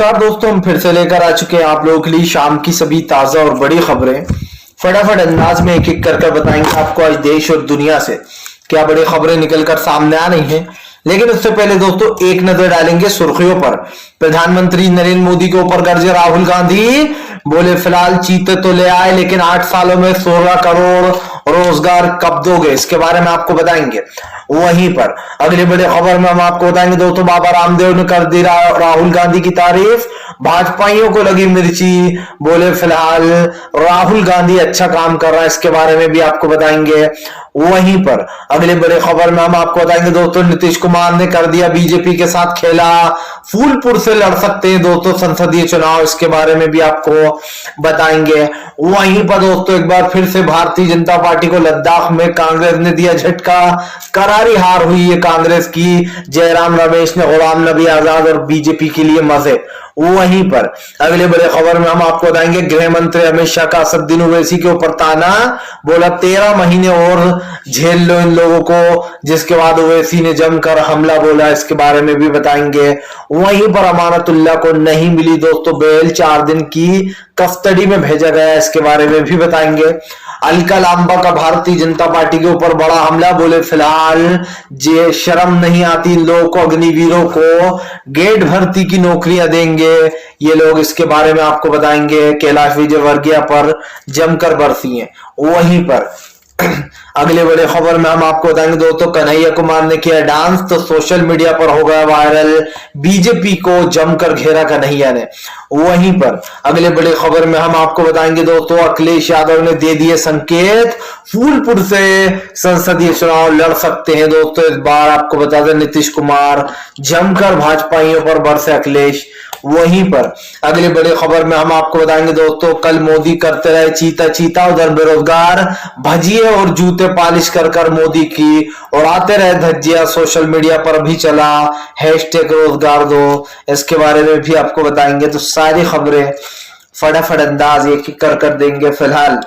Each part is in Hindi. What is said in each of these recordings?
नमस्कार दोस्तों, हम फिर से लेकर आ चुके हैं आप लोगों के लिए शाम की सभी ताजा और बड़ी खबरें। फटाफट अंदाज में एक एक कर बताएंगे आपको आज देश और दुनिया से क्या बड़ी खबरें निकलकर सामने आ रही हैं। लेकिन उससे पहले दोस्तों एक नजर डालेंगे सुर्खियों पर। प्रधानमंत्री नरेंद्र मोदी के ऊपर गरजे राहुल गांधी, बोले फिलहाल चीते तो ले आए लेकिन 8 सालों में 16 करोड़ रोजगार कब दोगे, इसके बारे में आपको बताएंगे। वहीं पर अगली बड़ी खबर में हम आपको बताएंगे दोस्तों, बाबा रामदेव ने कर दी राहुल गांधी की तारीफ, भाजपाइयों को लगी मिर्ची, बोले फिलहाल राहुल गांधी अच्छा काम कर रहा है, इसके बारे में भी आपको बताएंगे। वहीं पर अगली बड़ी खबर में हम आपको बताएंगे दोस्तों, नीतीश कुमार ने कर दिया बीजेपी के साथ खेला, फूलपुर से लड़ सकते हैं दोस्तों संसदीय चुनाव, इसके बारे में भी आपको बताएंगे। वहीं पर दोस्तों एक बार फिर से भारतीय जनता पार्टी को लद्दाख में कांग्रेस ने दिया झटका, करारी हार हुई है कांग्रेस की। जयराम रमेश ने गुलाम नबी आजाद और बीजेपी के लिए मजे। वहीं पर अगले बड़े खबर में हम आपको बताएंगे, गृह मंत्री अमित शाह का असदुद्दीन ओवैसी के ऊपर ताना, बोला 13 महीने और झेल लो इन लोगों को, जिसके बाद ओवैसी ने जमकर हमला बोला, इसके बारे में भी बताएंगे। वहीं पर अमानतुल्लाह को नहीं मिली दोस्तों बेल, 4 दिन की कस्टडी में भेजा गया, इसके बारे में भी बताएंगे। अलका लांबा का भारतीय जनता पार्टी के ऊपर बड़ा हमला, बोले फिलहाल जे शर्म नहीं आती इन लोगों को, अग्निवीरों को गेट भर्ती की नौकरियां देंगे ये लोग, इसके बारे में आपको बताएंगे। कैलाश विजयवर्गीय पर जमकर बरसी है। वहीं पर अगले बड़े खबर में हम आपको बताएंगे दोस्तों, कन्हैया कुमार ने किया डांस तो सोशल मीडिया पर हो गया वायरल, बीजेपी को जमकर घेरा कन्हैया ने। वहीं पर अगले बड़े खबर में हम आपको बताएंगे दोस्तों, अखिलेश यादव ने दे दिए संकेत, फूलपुर से संसदीय चुनाव लड़ सकते हैं दोस्तों इस बार। आपको बता दें नीतीश कुमार जमकर भाजपाइयों पर बरसे अखिलेश। वहीं पर अगले बड़े खबर में हम आपको बताएंगे दोस्तों, कल मोदी करते रहे चीता चीता, उधर बेरोजगार भजिए और जूते पॉलिश कर मोदी की और आते रहे धज्जिया, सोशल मीडिया पर भी चला हैशटैग रोजगार दो, इसके बारे में भी आपको बताएंगे। तो सारी खबरें फटाफट अंदाज एक एक कर देंगे फिलहाल।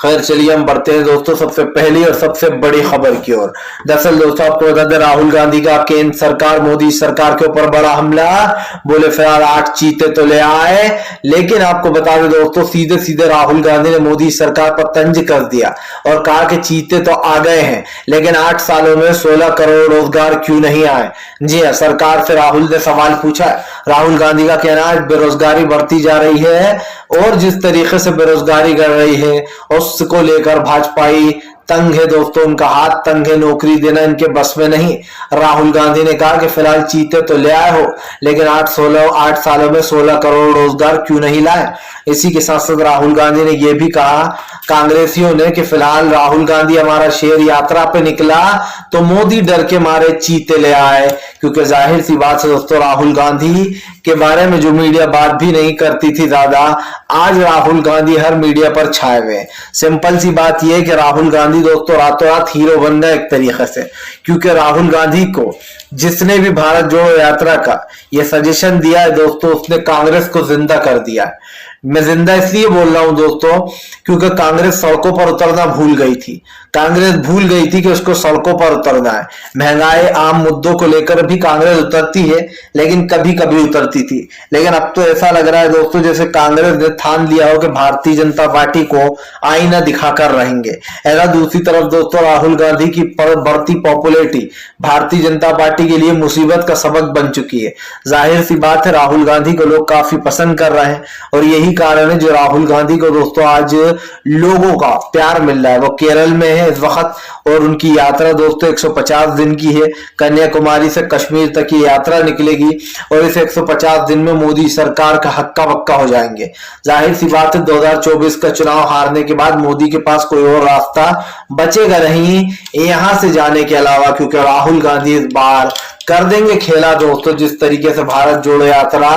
खैर चलिए हम बढ़ते हैं दोस्तों सबसे पहली और सबसे बड़ी खबर की ओर। दरअसल दोस्तों आपको बता दें, राहुल गांधी का केंद्र सरकार मोदी सरकार के ऊपर बड़ा हमला, बोले फिलहाल 8 चीते तो ले आए, लेकिन आपको बता दें दोस्तों सीधे सीधे राहुल गांधी ने मोदी सरकार पर तंज कर दिया और कहा कि चीते तो आ गए हैं लेकिन 8 सालों में 16 करोड़ रोजगार क्यों नहीं आए। जी हाँ, सरकार से राहुल ने सवाल पूछा। राहुल गांधी का कहना है बेरोजगारी बढ़ती जा रही है और जिस तरीके से बेरोजगारी बढ़ रही है उसको लेकर भाजपाई तंग है दोस्तों, उनका हाथ तंग है, नौकरी देना इनके बस में नहीं। राहुल गांधी ने कहा कि फिलहाल चीते तो ले आए हो लेकिन 8 सालों में 16 करोड़ रोजगार क्यों नहीं लाए। इसी के साथ साथ राहुल गांधी ने यह भी कहा कांग्रेसियों ने कि फिलहाल राहुल गांधी हमारा शेर यात्रा पे निकला तो मोदी डर के मारे चीते ले आए, क्योंकि जाहिर सी बात है दोस्तों राहुल गांधी के बारे में जो मीडिया बात भी नहीं करती थी ज्यादा, आज राहुल गांधी हर मीडिया पर छाए हुए। सिंपल सी बात यह है कि राहुल गांधी दोस्तों रातों रात हीरो बन गए एक तरीके से, क्योंकि राहुल गांधी को जिसने भी भारत जोड़ो यात्रा का ये सजेशन दिया है दोस्तों, उसने कांग्रेस को जिंदा कर दिया है। मैं जिंदा इसलिए बोल रहा हूं दोस्तों क्योंकि कांग्रेस सड़कों पर उतरना भूल गई थी। कांग्रेस भूल गई थी कि उसको सड़कों पर उतरना है। महंगाई आम मुद्दों को लेकर भी कांग्रेस उतरती है लेकिन कभी कभी उतरती थी, लेकिन अब तो ऐसा लग रहा है दोस्तों जैसे कांग्रेस ने ठान लिया हो कि भारतीय जनता पार्टी को आईना दिखाकर रहेंगे। ऐसा दूसरी तरफ दोस्तों राहुल गांधी की बढ़ती पॉपुलैरिटी भारतीय जनता पार्टी के लिए मुसीबत का सबक बन चुकी है। जाहिर सी बात है राहुल गांधी को लोग काफी पसंद कर रहे हैं और यही कारण है जो राहुल गांधी को दोस्तों आज लोगों का प्यार मिल रहा है। वो केरल में है इस वक्त और उनकी यात्रा दोस्तों 150 दिन की है, कन्याकुमारी से कश्मीर तक की यात्रा निकलेगी और इस 150 दिन में मोदी सरकार का हक्का बक्का हो जाएंगे। जाहिर सी बात है 2024 का चुनाव हारने के बाद मोदी के पास कोई और रास्ता बचेगा नहीं यहां से जाने के अलावा, क्योंकि राहुल गांधी इस बार कर देंगे खेला दोस्तों। जिस तरीके से भारत जोड़ो यात्रा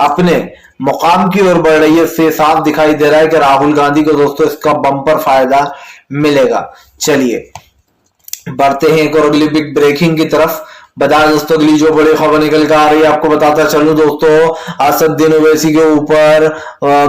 अपने मुकाम की ओर बढ़ रही है, इससे साफ दिखाई दे रहा है कि राहुल गांधी को दोस्तों इसका बम्पर फायदा मिलेगा। चलिए बढ़ते हैं एक और अगली बिग ब्रेकिंग की तरफ। बता दोस्तों अगली जो बड़ी खबर निकल कर आ रही है आपको बताता चलूं दोस्तों, असदुद्दीन ओवैसी के ऊपर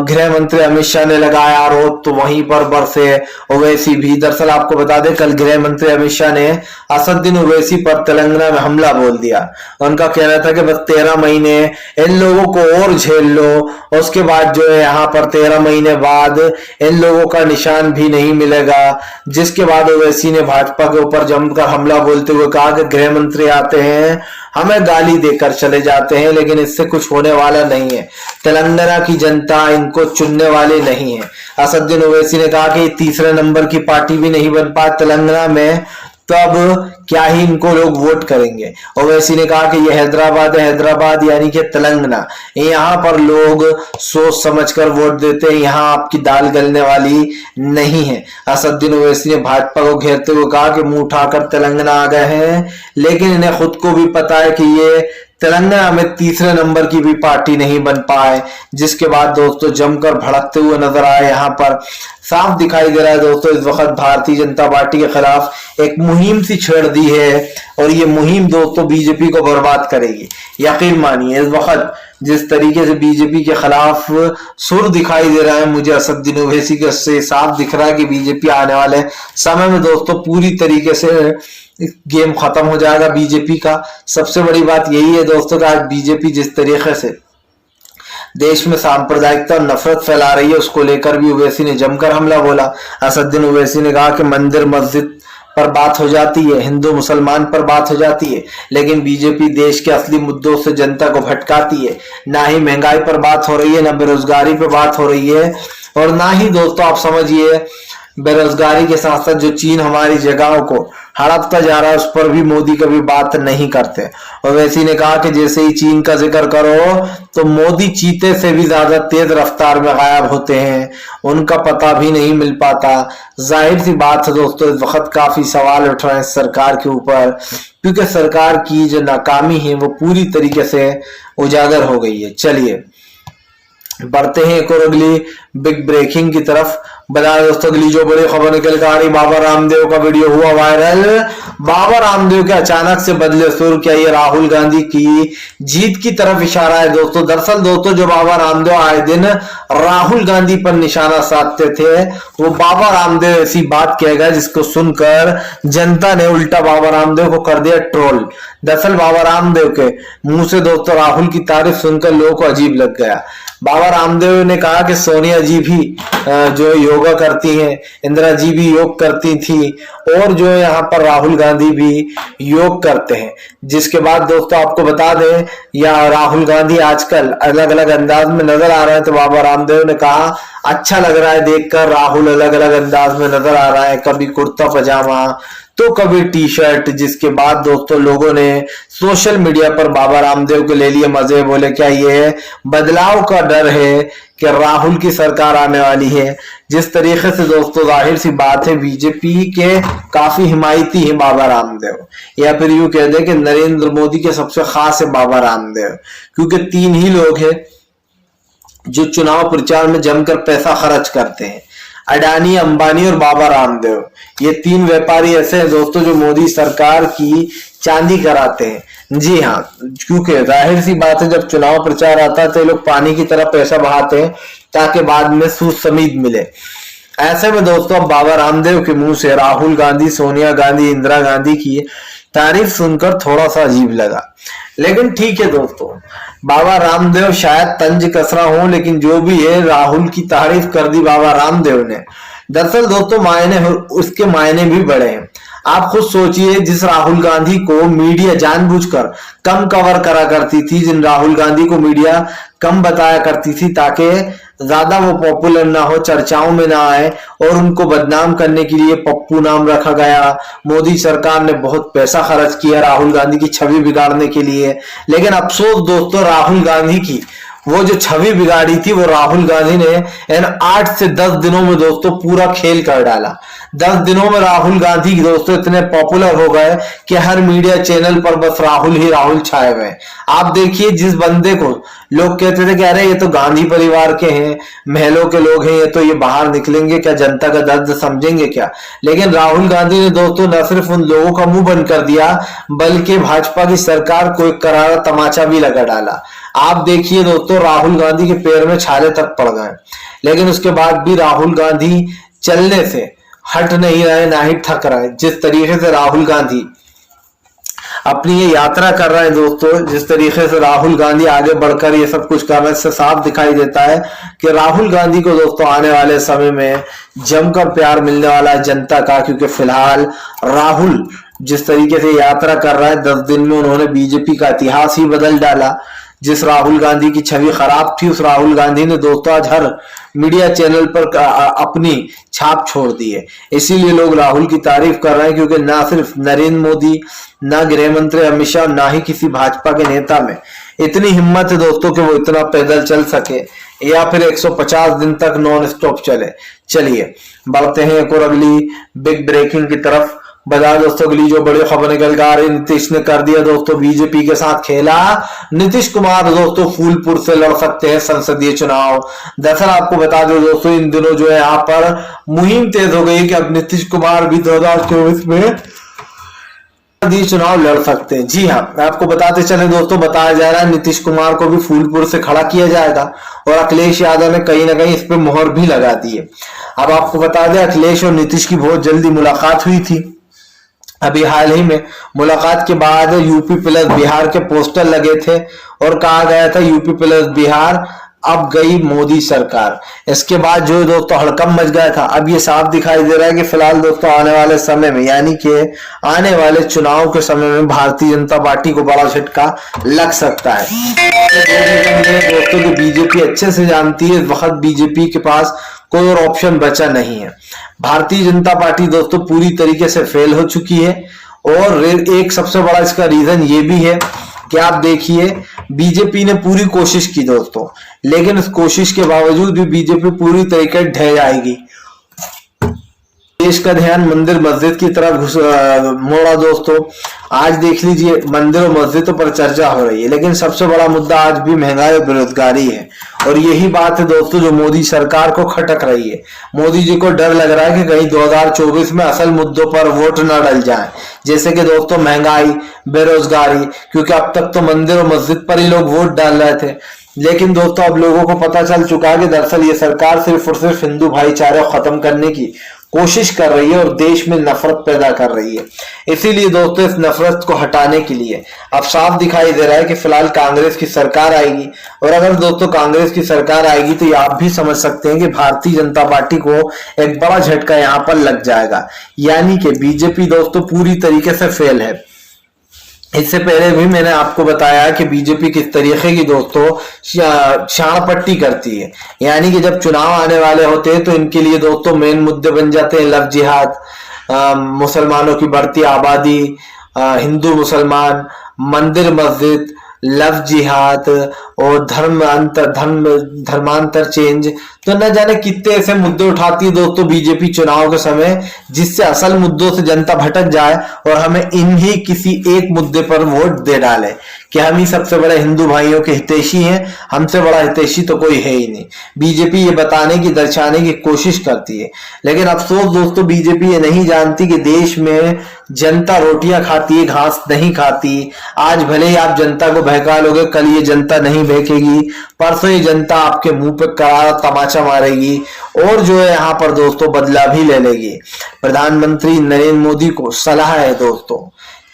गृह मंत्री अमित शाह ने लगाया आरोप, तो वहीं पर बरसे ओवैसी भी। दरअसल आपको बता दें कल गृह मंत्री अमित शाह ने असदुद्दीन ओवैसी पर तेलंगाना में हमला बोल दिया। उनका कहना था कि बस 13 महीने इन लोगों को और झेल लो, उसके बाद जो है यहाँ पर 13 महीने बाद इन लोगों का निशान भी नहीं मिलेगा। जिसके बाद ओवैसी ने भाजपा के ऊपर जमकर हमला बोलते हुए कहा कि गृह मंत्री आते हैं हमें गाली देकर चले जाते हैं, लेकिन इससे कुछ होने वाला नहीं है। तेलंगाना की जनता इनको चुनने वाली नहीं है। असदुद्दीन ओवैसी ने कहा कि तीसरे नंबर की पार्टी भी नहीं बन पाए तेलंगाना में, तो अब क्या ही इनको लोग वोट करेंगे। ओवैसी ने कहा कि ये हैदराबाद है, हैदराबाद यानी कि तेलंगाना, यहाँ पर लोग सोच समझकर वोट देते हैं, यहाँ आपकी दाल गलने वाली नहीं है। असदुद्दीन ओवैसी ने भाजपा को घेरते हुए कहा कि मुंह उठाकर तेलंगाना आ गए हैं, लेकिन इन्हें खुद को भी पता है कि ये तेलंगाना में तीसरे नंबर की भी पार्टी नहीं बन पाए। जिसके बाद दोस्तों जमकर भड़कते हुए नजर आए। यहाँ पर साफ दिखाई दे रहा है दोस्तों इस वक्त भारतीय जनता पार्टी के खिलाफ एक मुहिम सी छेड़ दी है, और ये मुहिम दोस्तों बीजेपी को बर्बाद करेगी। यकीन मानिए इस वक्त जिस तरीके से बीजेपी के खिलाफ सुर दिखाई दे रहा है, मुझे असदुद्दीन ओवैसी के से साफ दिख रहा है कि बीजेपी आने वाले समय में दोस्तों पूरी तरीके से गेम खत्म हो जाएगा बीजेपी का। सबसे बड़ी बात यही है दोस्तों कि आज बीजेपी जिस तरीके से देश में सांप्रदायिकता और नफरत फैला रही है, उसको लेकर भी ओवैसी ने जमकर हमला बोला। असदुद्दीन ओवैसी ने कहा कि मंदिर मस्जिद पर बात हो जाती है, हिंदू मुसलमान पर बात हो जाती है, लेकिन बीजेपी देश के असली मुद्दों से जनता को भटकाती है। ना ही महंगाई पर बात हो रही है, ना बेरोजगारी पर बात हो रही है, और ना ही दोस्तों आप समझिए बेरोजगारी के साथ साथ जो चीन हमारी जगहों को हड़पता जा रहा है उस पर भी मोदी कभी बात नहीं करते। ओवैसी ने कहा कि जैसे ही चीन का जिक्र करो तो मोदी चीते से भी ज्यादा तेज रफ्तार में गायब होते हैं, उनका पता भी नहीं मिल पाता। जाहिर सी बात है दोस्तों इस वक्त काफी सवाल उठ रहे हैं सरकार के ऊपर, क्योंकि सरकार की जो नाकामी है वो पूरी तरीके से उजागर हो गई है। चलिए बढ़ते हैं एक और अगली बिग ब्रेकिंग की तरफ। बता दोस्तों अगली जो बड़ी खबर निकल कर आ रही, बाबा रामदेव का वीडियो हुआ वायरल। बाबा रामदेव के अचानक से बदले सुर, क्या ये राहुल गांधी की जीत की तरफ इशारा है दोस्तों? दरअसल दोस्तों जो बाबा रामदेव आए दिन राहुल गांधी पर निशाना साधते थे, वो बाबा रामदेव ऐसी बात कह गए जिसको सुनकर जनता ने उल्टा बाबा रामदेव को कर दिया ट्रोल। दरअसल बाबा रामदेव के मुंह से दोस्तों राहुल की तारीफ सुनकर लोगों को अजीब लग गया। बाबा रामदेव ने कहा कि सोनिया जी भी जो योगा करती हैं, इंदिरा जी भी योग करती थी, और जो यहाँ पर राहुल गांधी भी योग करते हैं। जिसके बाद दोस्तों आपको बता दें या राहुल गांधी आजकल अलग अलग अंदाज में नजर आ रहे हैं, तो बाबा रामदेव ने कहा अच्छा लग रहा है देखकर राहुल अलग अलग अंदाज में नजर आ रहा है, कभी कुर्ता पजामा तो कभी टी शर्ट। जिसके बाद दोस्तों लोगों ने सोशल मीडिया पर बाबा रामदेव के ले लिए मजे, बोले क्या ये बदलाव का डर है कि राहुल की सरकार आने वाली है। जिस तरीके से दोस्तों जाहिर सी बात है बीजेपी के काफी हिमायती है बाबा रामदेव, या फिर यूं कह दे कि नरेंद्र मोदी के सबसे खास है बाबा रामदेव, क्योंकि 3 ही लोग हैं जो चुनाव प्रचार में जमकर पैसा खर्च करते हैं, अडानी, अंबानी और बाबा रामदेव। ये 3 व्यापारी ऐसे हैं दोस्तों जो मोदी सरकार की चांदी कराते हैं। जी हाँ, क्योंकि जाहिर सी बात है जब चुनाव प्रचार आता है तो लोग पानी की तरह पैसा बहाते हैं ताकि बाद में सूद समीद मिले। ऐसे में दोस्तों बाबा रामदेव के मुंह से राहुल गांधी, सोनिया गांधी, इंदिरा गांधी की तारीफ सुनकर थोड़ा सा अजीब लगा। लेकिन ठीक है दोस्तों, बाबा रामदेव शायद तंज कसरा हो, लेकिन जो भी है राहुल की तारीफ कर दी बाबा रामदेव ने। दरअसल दोस्तों उसके मायने भी बड़े हैं। आप खुद सोचिए, जिस राहुल गांधी को मीडिया जानबूझकर कम कवर करा करती थी, जिन राहुल गांधी को मीडिया कम बताया करती थी ताकि ज्यादा वो पॉपुलर ना हो, चर्चाओं में ना आए, और उनको बदनाम करने के लिए पप्पू नाम रखा गया। मोदी सरकार ने बहुत पैसा खर्च किया राहुल गांधी की छवि बिगाड़ने के लिए। लेकिन अफसोस दोस्तों राहुल गांधी की वो जो छवि बिगाड़ी थी वो राहुल गांधी ने इन 8 से 10 दिनों में दोस्तों पूरा खेल कर डाला। 10 दिनों में राहुल गांधी दोस्तों इतने पॉपुलर हो गए कि हर मीडिया चैनल पर बस राहुल ही राहुल छाए हुए। आप देखिए जिस बंदे को लोग कहते थे कि अरे ये तो गांधी परिवार के हैं, महलों के लोग हैं, ये तो ये बाहर निकलेंगे क्या, जनता का दर्द समझेंगे क्या। लेकिन राहुल गांधी ने दोस्तों न सिर्फ उन लोगों का मुंह बंद कर दिया, बल्कि भाजपा की सरकार को एक करारा तमाचा भी लगा डाला। आप देखिए दोस्तों, राहुल गांधी के पैर में छाले तक पड़ गए, लेकिन उसके बाद भी राहुल गांधी चलने से हट नहीं रहे, ना ही थक रहे। जिस तरीके से राहुल गांधी अपनी ये यात्रा कर रहे हैं दोस्तों, जिस तरीके से राहुल गांधी आगे बढ़कर ये सब कुछ कर रहे हैं, इससे साफ दिखाई देता है कि राहुल गांधी को दोस्तों आने वाले समय में जमकर प्यार मिलने वाला है जनता का। क्योंकि फिलहाल राहुल जिस तरीके से यात्रा कर रहा है, 10 दिन में उन्होंने बीजेपी का इतिहास ही बदल डाला। जिस राहुल गांधी की छवि खराब थी, उस राहुल गांधी ने दोस्तों आज हर मीडिया चैनल पर अपनी छाप छोड़ दी है। इसीलिए लोग राहुल की तारीफ कर रहे हैं, क्योंकि ना सिर्फ नरेंद्र मोदी, ना गृह मंत्री अमित शाह, ना ही किसी भाजपा के नेता में इतनी हिम्मत है दोस्तों कि वो इतना पैदल चल सके या फिर 150 दिन तक नॉन स्टॉप चले। चलिए बढ़ते हैं एक और अगली बिग ब्रेकिंग की तरफ। बता दोस्तों अगली जो बड़ी खबर निकल कर आ रही, नीतीश ने कर दिया दोस्तों बीजेपी के साथ खेला। नीतीश कुमार दोस्तों फूलपुर से लड़ सकते हैं संसदीय चुनाव। दरअसल आपको बता दो दोस्तों, इन दिनों जो है यहाँ पर मुहिम तेज हो गई कि अब नीतीश कुमार भी 2024 में चुनाव लड़ सकते हैं। जी हाँ, आपको बताते चले दोस्तों, बताया जा रहा है नीतीश कुमार को भी फूलपुर से खड़ा किया जाएगा और अखिलेश यादव ने कहीं ना कहीं इस पे मोहर भी लगा दी है। अब आपको बता दें, अखिलेश और नीतीश की बहुत जल्दी मुलाकात हुई थी। अभी हाल ही में मुलाकात के बाद यूपी प्लस बिहार के पोस्टर लगे थे और कहा गया था यूपी प्लस बिहार अब गई मोदी सरकार। इसके बाद जो दोस्तों हड़कंप मच गया था, अब ये साफ दिखाई दे रहा है कि फिलहाल दोस्तों आने वाले समय में, यानी कि आने वाले चुनाव के समय में भारतीय जनता पार्टी को बड़ा झटका लग सकता है। दोस्तों की बीजेपी अच्छे से जानती है, इस वक्त बीजेपी के पास कोई और ऑप्शन बचा नहीं है। भारतीय जनता पार्टी दोस्तों पूरी तरीके से फेल हो चुकी है और एक सबसे बड़ा इसका रीजन ये भी है कि आप देखिए बीजेपी ने पूरी कोशिश की दोस्तों, लेकिन उस कोशिश के बावजूद भी बीजेपी पूरी तरीके ढह जाएगी। देश का ध्यान मंदिर मस्जिद की तरफ मोड़ा दोस्तों। आज देख लीजिए मंदिर और मस्जिदों पर चर्चा हो रही है, लेकिन सबसे बड़ा मुद्दा आज भी महंगाई और बेरोजगारी है। और यही बात है दोस्तों जो मोदी सरकार को खटक रही है। मोदी जी को डर लग रहा है कि कहीं 2024 में असल मुद्दों पर वोट न डल जाए, जैसे कि दोस्तों महंगाई, बेरोजगारी। क्योंकि अब तक तो मंदिर और मस्जिद पर ही लोग वोट डाल रहे थे, लेकिन दोस्तों अब लोगों को पता चल चुका है कि दरअसल ये सरकार सिर्फ और सिर्फ हिंदू भाईचारे को खत्म करने की कोशिश कर रही है और देश में नफरत पैदा कर रही है। इसीलिए दोस्तों इस नफरत को हटाने के लिए अब साफ दिखाई दे रहा है कि फिलहाल कांग्रेस की सरकार आएगी। और अगर दोस्तों कांग्रेस की सरकार आएगी तो ये आप भी समझ सकते हैं कि भारतीय जनता पार्टी को एक बड़ा झटका यहाँ पर लग जाएगा। यानी कि बीजेपी दोस्तों पूरी तरीके से फेल है। इससे पहले भी मैंने आपको बताया कि बीजेपी किस तरीके की दोस्तों शाण पट्टी करती है। यानी कि जब चुनाव आने वाले होते हैं तो इनके लिए दोस्तों मेन मुद्दे बन जाते हैं लव जिहाद, मुसलमानों की बढ़ती आबादी, हिंदू मुसलमान, मंदिर मस्जिद, लव जिहाद और धर्मांतर चेंज। तो न जाने कितने ऐसे मुद्दे उठाती है दोस्तों बीजेपी चुनाव के समय, जिससे असल मुद्दों से जनता भटक जाए और हमें इन्हीं किसी एक मुद्दे पर वोट दे डाले कि हम ही सबसे बड़े हिंदू भाइयों के हितैषी हैं, हमसे बड़ा हितैषी तो कोई है ही नहीं। बीजेपी ये बताने की, दर्शाने की कोशिश करती है, लेकिन अफसोस दोस्तों बीजेपी ये नहीं जानती कि देश में जनता रोटियां खाती है, घास नहीं खाती। आज भले ही आप जनता को बहका लोगे, कल ये जनता नहीं बहकेगी, परसों ये जनता आपके मुंह पे करारा तमाचा मारेगी और जो है यहाँ पर दोस्तों बदला भी ले लेगी। प्रधानमंत्री नरेंद्र मोदी को सलाह है दोस्तों,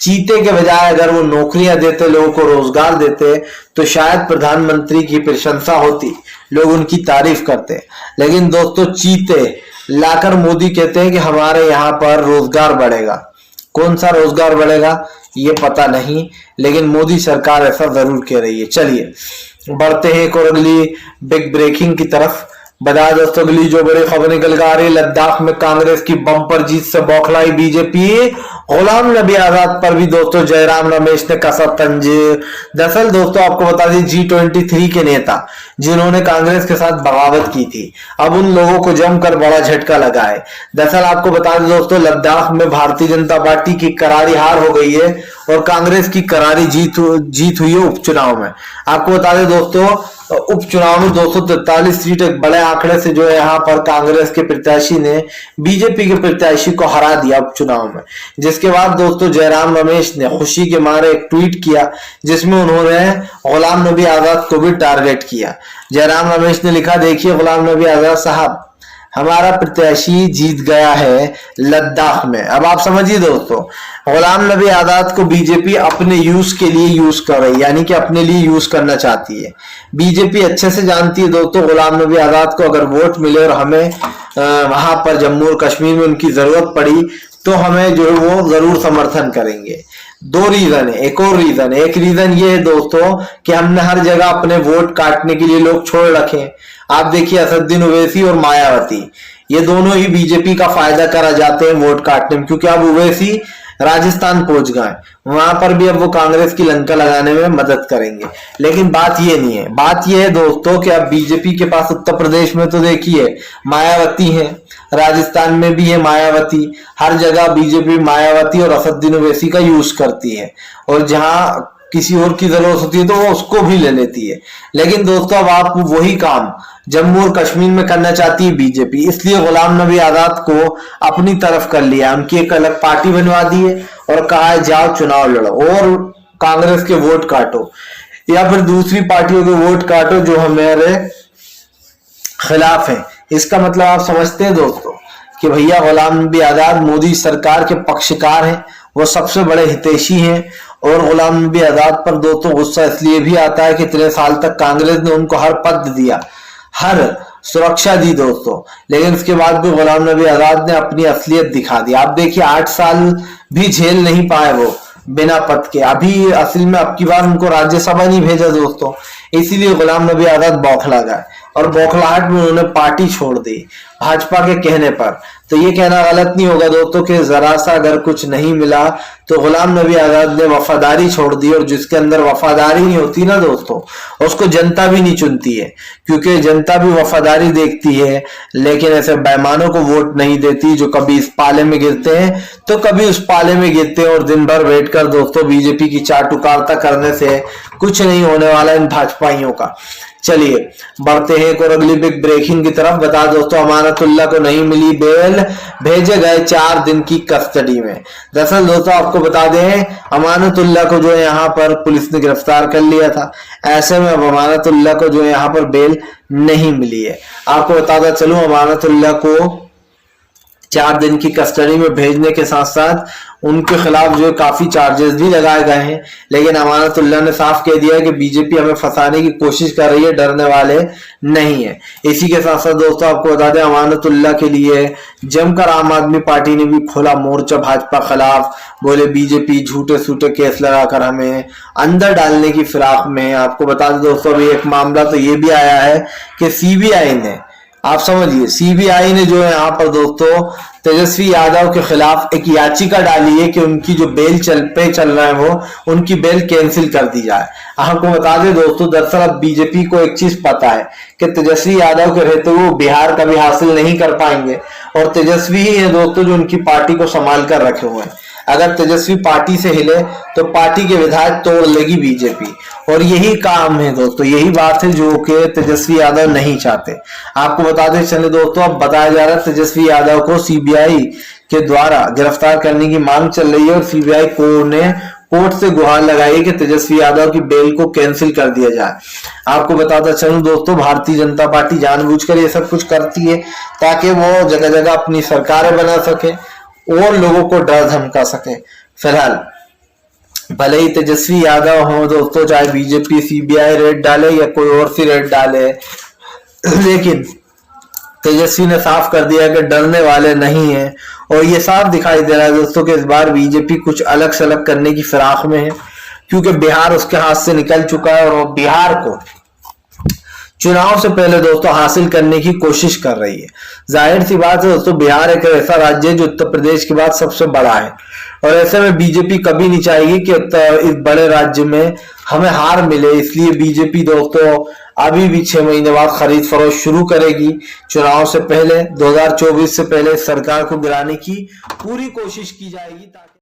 चीते के बजाय अगर वो नौकरियां देते, लोगों को रोजगार देते, तो शायद प्रधानमंत्री की प्रशंसा होती, लोग उनकी तारीफ करते। लेकिन दोस्तों चीते लाकर मोदी कहते हैं कि हमारे यहाँ पर रोजगार बढ़ेगा। कौन सा रोजगार बढ़ेगा ये पता नहीं, लेकिन मोदी सरकार ऐसा जरूर कह रही है। चलिए बढ़ते हैं एक और अगली बिग ब्रेकिंग की तरफ। बता दोस्तों अगली जो बड़ी खबर निकल कर आ रही है, लद्दाख में कांग्रेस की बम्पर जीत से बौखलाई बीजेपी। गुलाम नबी आजाद पर भी दोस्तों जयराम रमेश ने कसा तंज। दरअसल दोस्तों आपको बता दें G23 के नेता जिन्होंने कांग्रेस के साथ बगावत की थी, अब उन लोगों को जमकर बड़ा झटका लगा है। दरअसल आपको बता दें दोस्तों लद्दाख में भारतीय जनता पार्टी की करारी हार हो गई है और कांग्रेस की करारी जीत हुई है उपचुनाव में। आपको बता दें दोस्तों उपचुनाव में 243 सीट एक बड़े आंकड़े से जो है यहाँ पर कांग्रेस के प्रत्याशी ने बीजेपी के प्रत्याशी को हरा दिया उपचुनाव में। जिसके बाद दोस्तों जयराम रमेश ने खुशी के मारे एक ट्वीट किया जिसमें उन्होंने गुलाम नबी आजाद को भी टारगेट किया। जयराम रमेश ने लिखा, देखिए गुलाम नबी आजाद साहब, हमारा प्रत्याशी जीत गया है लद्दाख में। अब आप समझिए दोस्तों, गुलाम नबी आजाद को बीजेपी अपने यूज के लिए यूज कर रही है, यानी कि अपने लिए यूज करना चाहती है। बीजेपी अच्छे से जानती है दोस्तों गुलाम नबी आजाद को अगर वोट मिले और हमें वहां पर जम्मू और कश्मीर में उनकी जरूरत पड़ी तो हमें जो है वो जरूर समर्थन करेंगे। दो रीजन है, एक और रीजन है। एक रीजन ये है दोस्तों कि हमने हर जगह अपने वोट काटने के लिए लोग छोड़ रखे। आप देखिए असदुद्दीन ओवैसी और मायावती, ये दोनों ही बीजेपी का फायदा करा जाते हैं वोट काटने में, क्योंकि अब ओवैसी राजस्थान पहुंच गए, वहां पर भी अब वो कांग्रेस की लंका लगाने में मदद करेंगे। लेकिन बात ये नहीं है, बात ये है दोस्तों कि अब बीजेपी के पास उत्तर प्रदेश में तो देखिए मायावती है, राजस्थान में भी है मायावती, हर जगह बीजेपी मायावती और असदुद्दीन ओवैसी का यूज करती है और जहां किसी और की जरूरत होती है तो वो उसको भी ले लेती है। लेकिन दोस्तों अब आप वही काम जम्मू और कश्मीर में करना चाहती है बीजेपी, इसलिए गुलाम नबी आजाद को अपनी तरफ कर लिया, उनकी एक अलग पार्टी बनवा दी है और कहा है जाओ चुनाव लड़ो और कांग्रेस के वोट काटो या फिर दूसरी पार्टियों के वोट काटो जो हमारे खिलाफ है। इसका मतलब आप समझते हैं दोस्तों कि भैया गुलाम नबी आजाद मोदी सरकार के पक्षकार हैं, वो सबसे बड़े हितैषी हैं और गुलाम नबी आजाद पर दोस्तों गुस्सा इसलिए भी आता है कि इतने साल तक कांग्रेस ने उनको हर पद दिया, हर सुरक्षा दी दोस्तों, लेकिन उसके बाद भी गुलाम नबी आजाद ने अपनी असलियत दिखा दी। आप देखिए 8 साल भी झेल नहीं पाए वो बिना पद के। अभी असल में अब की बार उनको राज्यसभा नहीं भेजा दोस्तों, इसीलिए गुलाम नबी आजाद बौखला गए और बौखलाहट में उन्होंने पार्टी छोड़ दी भाजपा के कहने पर। तो ये कहना गलत नहीं होगा दोस्तों कि जरा सा अगर कुछ नहीं मिला तो गुलाम नबी आजाद ने वफादारी छोड़ दी, और जिसके अंदर वफादारी नहीं होती ना दोस्तों उसको जनता भी नहीं चुनती है, क्योंकि जनता भी वफादारी देखती है लेकिन ऐसे बेईमानों को वोट नहीं देती जो कभी इस पाले में गिरते हैं तो कभी उस पाले में गिरते हैं। और दिन भर बैठकर दोस्तों बीजेपी की चाट उकारता करने से कुछ नहीं होने वाला इन भाजपाइयों का। चलिए बढ़ते हैं एक और अगली बिग ब्रेकिंग की तरफ। बता दोस्तों अमानतुल्लाह को नहीं मिली बेल, भेजे गए 4 दिन की कस्टडी में। दरअसल दोस्तों आपको बता दें अमानतुल्लाह को जो है यहाँ पर पुलिस ने गिरफ्तार कर लिया था, ऐसे में अब अमानतुल्लाह को जो है यहाँ पर बेल नहीं मिली है। आपको बताता चलूं अमानतुल्लाह को 4 दिन की कस्टडी में भेजने के साथ साथ उनके खिलाफ जो काफी चार्जेस भी लगाए गए हैं, लेकिन अमानतुल्लाह ने साफ कह दिया है कि बीजेपी हमें फंसाने की कोशिश कर रही है, डरने वाले नहीं है। इसी के साथ साथ दोस्तों आपको बता दें अमानतुल्लाह के लिए जमकर आम आदमी पार्टी ने भी खोला मोर्चा भाजपा खिलाफ। बोले बीजेपी झूठे सूठे केस लगाकर हमें अंदर डालने की फिराक में। आपको बता दें दोस्तों अभी एक मामला तो ये भी आया है कि सीबीआई ने, आप समझिए सीबीआई ने जो है यहाँ पर दोस्तों तेजस्वी यादव के खिलाफ एक याचिका डाली है कि उनकी जो बेल चल रहा है वो उनकी बेल कैंसिल कर दी जाए। आपको बता दें दोस्तों दरअसल अब बीजेपी को एक चीज पता है कि तेजस्वी यादव के रहते हुए वो बिहार कभी हासिल नहीं कर पाएंगे और तेजस्वी ही है दोस्तों जो उनकी पार्टी को संभाल कर रखे हुए हैं। अगर तेजस्वी पार्टी से हिले तो पार्टी के विधायक तोड़ लेगी बीजेपी, और यही काम है दोस्तों, यही बात है जो कि तेजस्वी यादव नहीं चाहते। आपको बताते चले दोस्तों अब बताया जा रहा है तेजस्वी यादव को सीबीआई के द्वारा गिरफ्तार करने की मांग चल रही है और सीबीआई कोर्ट से गुहार लगाई कि तेजस्वी यादव की बेल को कैंसिल कर दिया जाए। आपको बताता चलूं दोस्तों भारतीय जनता पार्टी जानबूझकर ये सब कुछ करती है ताकि वो जगह जगह अपनी सरकारें बना सके और लोगों को डर धमका सके। फिलहाल भले ही तेजस्वी यादव हो दोस्तों, चाहे बीजेपी सीबीआई रेड डाले या कोई और सी रेड डाले, लेकिन तेजस्वी ने साफ कर दिया कि डरने वाले नहीं है। और ये साफ दिखाई दे रहा है दोस्तों कि इस बार बीजेपी कुछ अलग सलग करने की फिराक में है, क्योंकि बिहार उसके हाथ से निकल चुका है और वो बिहार को चुनाव से पहले दोस्तों हासिल करने की कोशिश कर रही है। जाहिर सी बात है दोस्तों, बिहार एक ऐसा राज्य है जो उत्तर प्रदेश के बाद सबसे बड़ा है और ऐसे में बीजेपी कभी नहीं चाहेगी कि इस बड़े राज्य में हमें हार मिले। इसलिए बीजेपी दोस्तों अभी भी 6 महीने बाद खरीद फरोख्त शुरू करेगी। चुनाव से पहले 2024 से पहले सरकार को गिराने की पूरी कोशिश की जाएगी ताकि